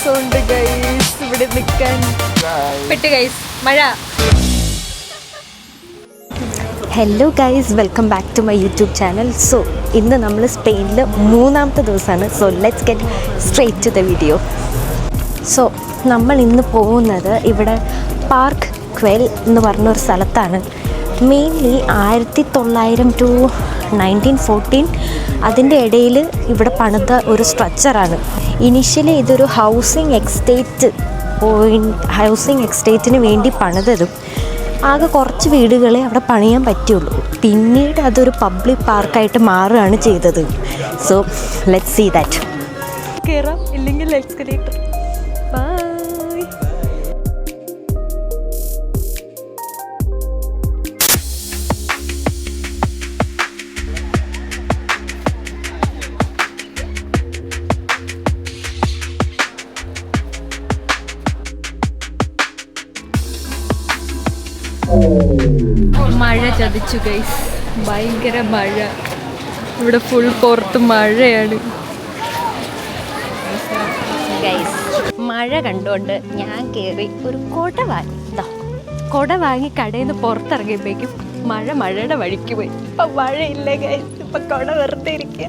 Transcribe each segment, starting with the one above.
രസമുണ്ട് ഗൈസ് ഇവിടെ നിൽക്കാൻ. പെട്ട് ഗൈസ് മഴ. Hello guys, welcome back to my YouTube channel. So ഇന്ന് നമ്മൾ സ്പെയിനിൽ 3ാമത്തെ ദിവസമാണ്. So let's get straight to the video. So നമ്മൾ ഇന്ന് പോകുന്നത് ഇവിടെ പാർക്ക് ക്വെൽ എന്ന് പറഞ്ഞൊരു സ്ഥലത്താണ്. മെയിൻലി 1900 ടു 1914 അതിൻ്റെ ഇടയിൽ ഇവിടെ പണിത ഒരു സ്ട്രക്ചറാണ്. ഇനിഷ്യലി ഇതൊരു ഹൗസിംഗ് എക്സ്റ്റേറ്റിന് വേണ്ടി പണിതതും ആകെ കുറച്ച് വീടുകളെ അവിടെ പണിയാൻ പറ്റുള്ളൂ. പിന്നീട് അതൊരു പബ്ലിക് പാർക്കായിട്ട് മാറുകയാണ് ചെയ്തത്. So let's see that. കയറാം, ഇല്ലെങ്കിൽ എക്സ്കലേറ്റർ. ബൈ. മഴ ചതിച്ചു ഗൈസ്, ഭയങ്കര മഴ. ഇവിടെ ഫുൾ പുറത്ത് മഴയാണ് ഗൈസ്. മഴ കണ്ടുകൊണ്ട് ഞാൻ കയറി ഒരു കുട വാങ്ങി. കുട വാങ്ങി കടയിൽ നിന്ന് പുറത്തിറങ്ങിയപ്പോഴേക്കും മഴയുടെ വഴിക്ക് പോയി. ഇപ്പം മഴയില്ല ഗൈസ്, ഇപ്പം കുട വെറുതെ ഇരിക്കുക.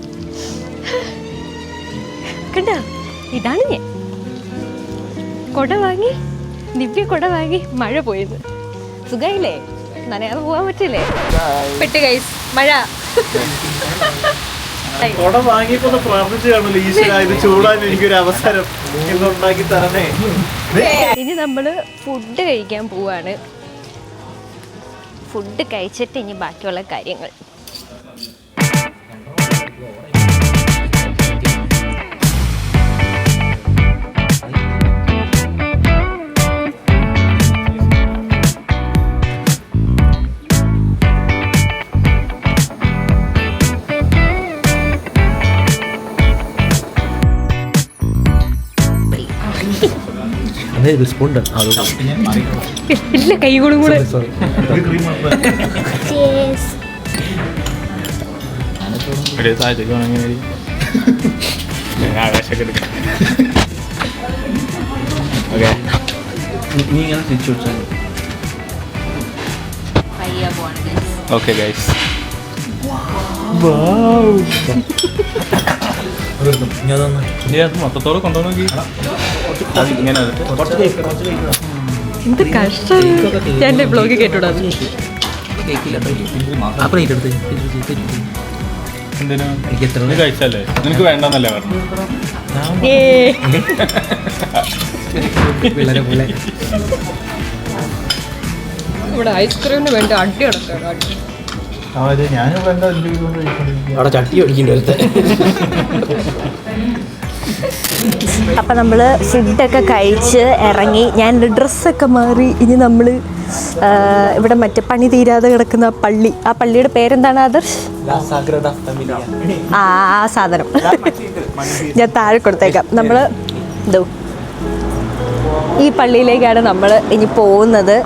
കണ്ടോ, ഇതാണ് ഞാൻ കുട വാങ്ങി, ദിവ്യ കുട വാങ്ങി, മഴ പോയത്. സുഖായില്ലേ? നനയാതെ പോകാൻ പറ്റില്ലേ? പെട്ട് ഗൈസ് മഴ. ഇനി നമ്മള് ഫുഡ് കഴിക്കാൻ പോവാണ്. ഫുഡ് കഴിച്ചിട്ട് ഇനി ബാക്കിയുള്ള കാര്യങ്ങൾ. ഇല്ല, കൈകളും കൂടെ. ഓക്കെ ഗൈസ്, മൊത്തത്തോടെ കൊണ്ടുപോകണമെങ്കിൽ എന്ത് കഷ്ടം. ഞാൻ എൻ്റെ ബ്ലോഗ് കേട്ടൂടാ. എന്തിനാ കഴിച്ചല്ലേ? നിനക്ക് വേണ്ടെന്നല്ലേ പറഞ്ഞു. ഇവിടെ ഐസ്ക്രീമിന് വേണ്ടി അടി അടക്കാം. അവിടെ ചട്ടി ഒഴിക്കേണ്ടി. അപ്പം നമ്മൾ ഫുഡൊക്കെ കഴിച്ച് ഇറങ്ങി. ഞാൻ ഡ്രസ്സൊക്കെ മാറി. ഇനി നമ്മൾ ഇവിടെ മറ്റേ പണി തീരാതെ കിടക്കുന്ന പള്ളി, ആ പള്ളിയുടെ പേരെന്താണ് ആദർശ്? ആ സാധനം ഞാൻ താഴെ കൊടുത്തേക്കാം. നമ്മൾ ഇതോ ഈ പള്ളിയിലേക്കാണ് നമ്മൾ ഇനി പോകുന്നത്.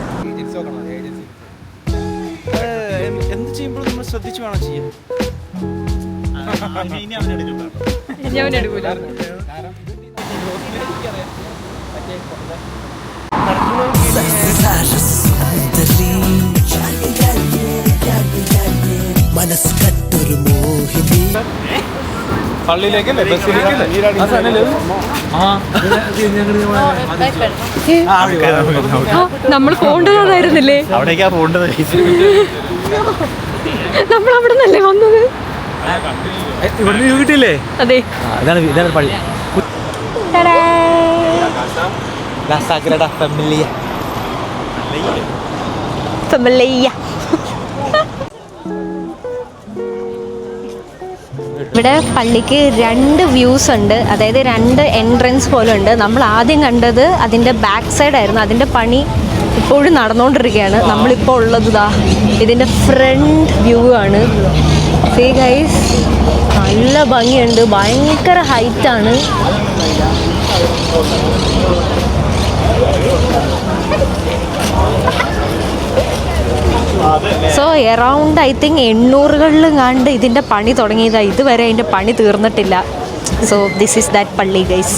നമ്മൾ പോണ്ടതായിരുന്നില്ലേ? അവിടേക്കാ പോണ്ടത്. നമ്മൾ അവിടെ നിന്നല്ലേ വന്നത്? ഇവിടെ കിട്ടിയില്ലേ? അതെ, ഇതാണ് പള്ളി. La Sagrada Familia. ഇവിടെ പള്ളിക്ക് 2 വ്യൂസ് ഉണ്ട്, അതായത് 2 എൻട്രൻസ് പോലെ ഉണ്ട്. നമ്മൾ ആദ്യം കണ്ടത് അതിൻ്റെ ബാക്ക് സൈഡ് ആയിരുന്നു. അതിൻ്റെ പണി ഇപ്പോഴും നടന്നുകൊണ്ടിരിക്കുകയാണ്. നമ്മളിപ്പോൾ ഉള്ളത് ഇതിൻ്റെ ഫ്രണ്ട് വ്യൂ ആണ്. സീ ഗൈസ്, നല്ല ഭംഗിയുണ്ട്, ഭയങ്കര ഹൈറ്റാണ്. സോ എറൗണ്ട് ഐ തിങ്ക് 800-കളിലും കണ്ട് ഇതിൻ്റെ പണി തുടങ്ങിയതാണ്. ഇതുവരെ അതിൻ്റെ പണി തീർന്നിട്ടില്ല. സോ ദിസ് ഈസ് ദാറ്റ് പള്ളി ഗൈസ്.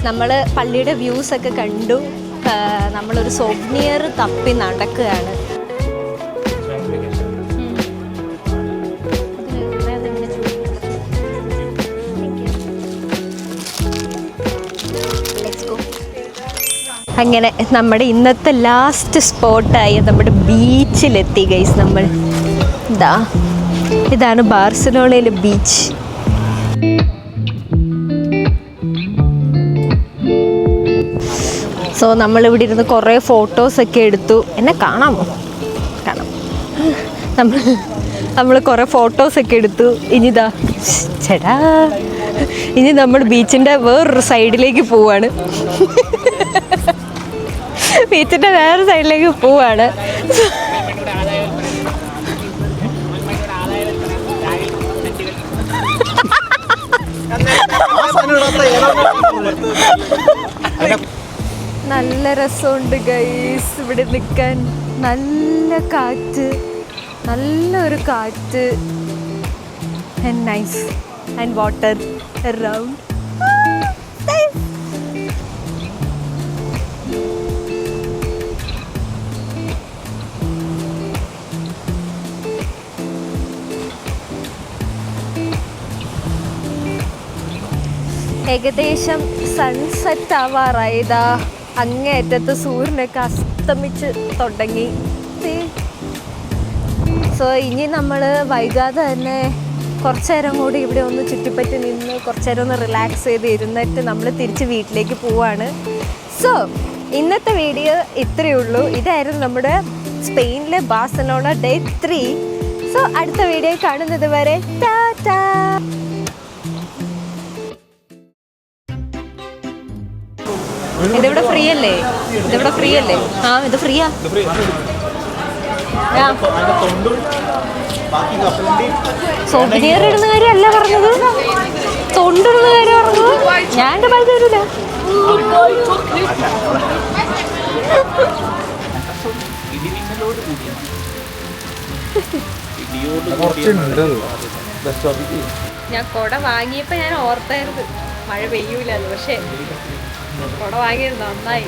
നമ്മൾ പള്ളിയുടെ വ്യൂസൊക്കെ കണ്ടു. നമ്മളൊരു സോവനിയർ തപ്പി നടക്കുകയാണ്. അങ്ങനെ നമ്മുടെ ഇന്നത്തെ ലാസ്റ്റ് സ്പോട്ടായ നമ്മുടെ ബീച്ചിലെത്തി ഗൈസ്. നമ്മൾ ഇതാണ് ബാർസലോണയിലെ ബീച്ച്. സോ നമ്മളിവിടെ ഇരുന്ന് കുറേ ഫോട്ടോസൊക്കെ എടുത്തു. എന്നെ കാണാമോ? കാണാം. നമ്മൾ കുറേ ഫോട്ടോസൊക്കെ എടുത്തു. ചേടാ ഇനി നമ്മൾ ബീച്ചിൻ്റെ വേറൊരു സൈഡിലേക്ക് പോവാണ്. ബീച്ചിൻ്റെ വേറെ സൈഡിലേക്ക് പോവാണ്. നല്ല രസമുണ്ട് ഗൈസ് ഇവിടെ നിൽക്കാൻ. നല്ല കാറ്റ്, നല്ലൊരു കാറ്റ്. And nice and water around. ഏകദേശം സൺസെറ്റ് ആവാറായതാ. അങ്ങേയറ്റത്ത് സൂര്യനൊക്കെ അസ്തമിച്ച് തുടങ്ങി. സോ ഇനി നമ്മൾ വൈകാതെ തന്നെ കുറച്ച് നേരം കൂടി ഇവിടെ ഒന്ന് ചുറ്റിപ്പറ്റി നിന്ന് കുറച്ച് നേരം ഒന്ന് റിലാക്സ് ചെയ്ത് ഇരുന്നിട്ട് നമ്മൾ തിരിച്ച് വീട്ടിലേക്ക് പോവാണ്. സോ ഇന്നത്തെ വീഡിയോ ഇത്രയേ ഉള്ളൂ. ഇതായിരുന്നു നമ്മുടെ സ്പെയിനിലെ ബാർസലോണ ഡേ 3. സോ അടുത്ത വീഡിയോ കാണുന്നത് വരെ ടാറ്റാ. ഇതിവിടെ ഫ്രീ അല്ലേ? ഇതിവിടെ ഫ്രീ അല്ലേ? ആ ഇത് ഫ്രീയാ. സോവനിയർ ഇടുന്ന കാര്യമല്ല പറഞ്ഞത്, തൊണ്ടിടുന്ന കാര്യം പറഞ്ഞത്. ഞാൻ എൻ്റെ പൈസ തരൂല. ഞാൻ കുട വാങ്ങിയപ്പോൾ ഞാൻ ഓർത്തായിരുന്നു മഴ പെയ്യൂലെന്ന്. പക്ഷേ കുട വാങ്ങിയത് നന്നായി.